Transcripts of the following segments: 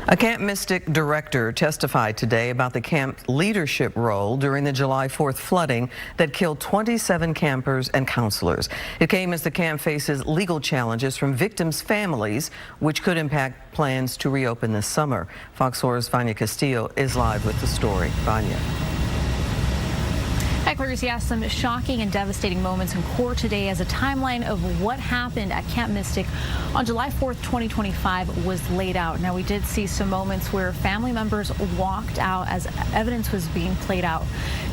A Camp Mystic director testified today about the camp leadership role during the July 4th flooding that killed 27 campers and counselors. It came as the camp faces legal challenges from victims' families, which could impact plans to reopen this summer. Fox 4's Vanya Castillo is live with the story. Vanya. Hi, Clarice. Yes, some shocking and devastating moments in court today as a timeline of what happened at Camp Mystic on July 4th, 2025 was laid out. Now, we did see some moments where family members walked out as evidence was being played out.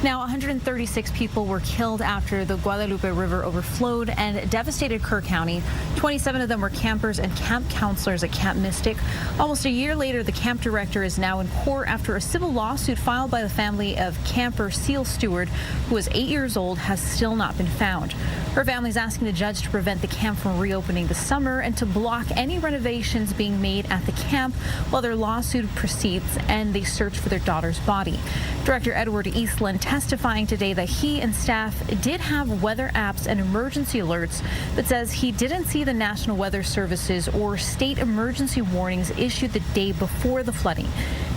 Now, 136 people were killed after the Guadalupe River overflowed and devastated Kerr County. 27 of them were campers and camp counselors at Camp Mystic. Almost a year later, the camp director is now in court after a civil lawsuit filed by the family of camper Seal Stewart, who is 8 years old, has still not been found. Her family is asking the judge to prevent the camp from reopening this summer and to block any renovations being made at the camp while their lawsuit proceeds and they search for their daughter's body. Director Edward Eastland testifying today that he and staff did have weather apps and emergency alerts, but says he didn't see the National Weather Services or state emergency warnings issued the day before the flooding.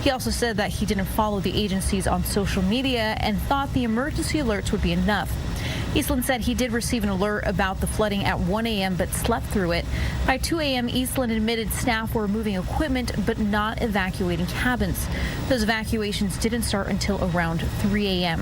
He also said that he didn't follow the agencies on social media and thought the emergency alerts would be enough. Eastland said he did receive an alert about the flooding at 1 a.m. but slept through it. By 2 a.m., Eastland admitted staff were moving equipment but not evacuating cabins. Those evacuations didn't start until around 3 a.m.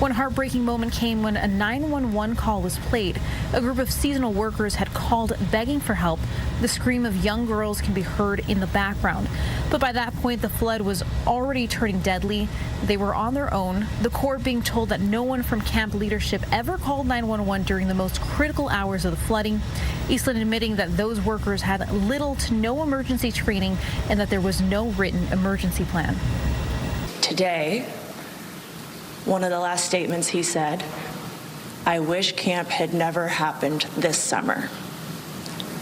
One heartbreaking moment came when a 911 call was played. A group of seasonal workers had called begging for help. The scream of young girls can be heard in the background. But by that point, the flood was already turning deadly. They were on their own, the court being told that no one from camp leadership ever called 911 during the most critical hours of the flooding. Eastland admitting that those workers had little to no emergency training and that there was no written emergency plan. Today, one of the last statements he said, "I wish camp had never happened this summer."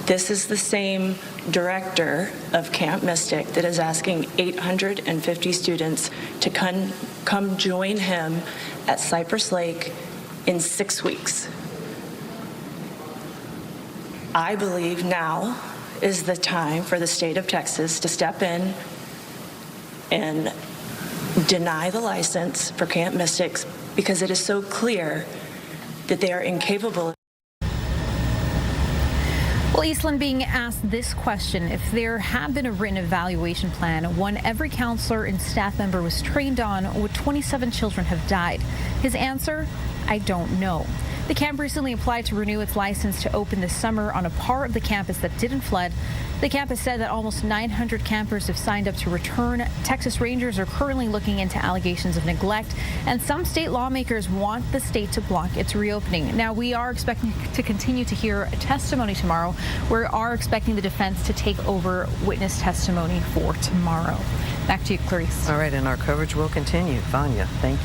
This is the same director of Camp Mystic that is asking 850 students to come join him at Cypress Lake in 6 weeks. I believe now is the time for the state of Texas to step in and deny the license for Camp Mystics because it is so clear that they are incapable. Well, Eastland being asked this question, if there had been a written evaluation plan, one every counselor and staff member was trained on, would 27 children have died? His answer, I don't know. The camp recently applied to renew its license to open this summer on a part of the campus that didn't flood. The campus said that almost 900 campers have signed up to return. Texas Rangers are currently looking into allegations of neglect, and some state lawmakers want the state to block its reopening. Now, we are expecting to continue to hear testimony tomorrow. We are expecting the defense to take over witness testimony for tomorrow. Back to you, Clarice. All right, and our coverage will continue. Vanya, thank you.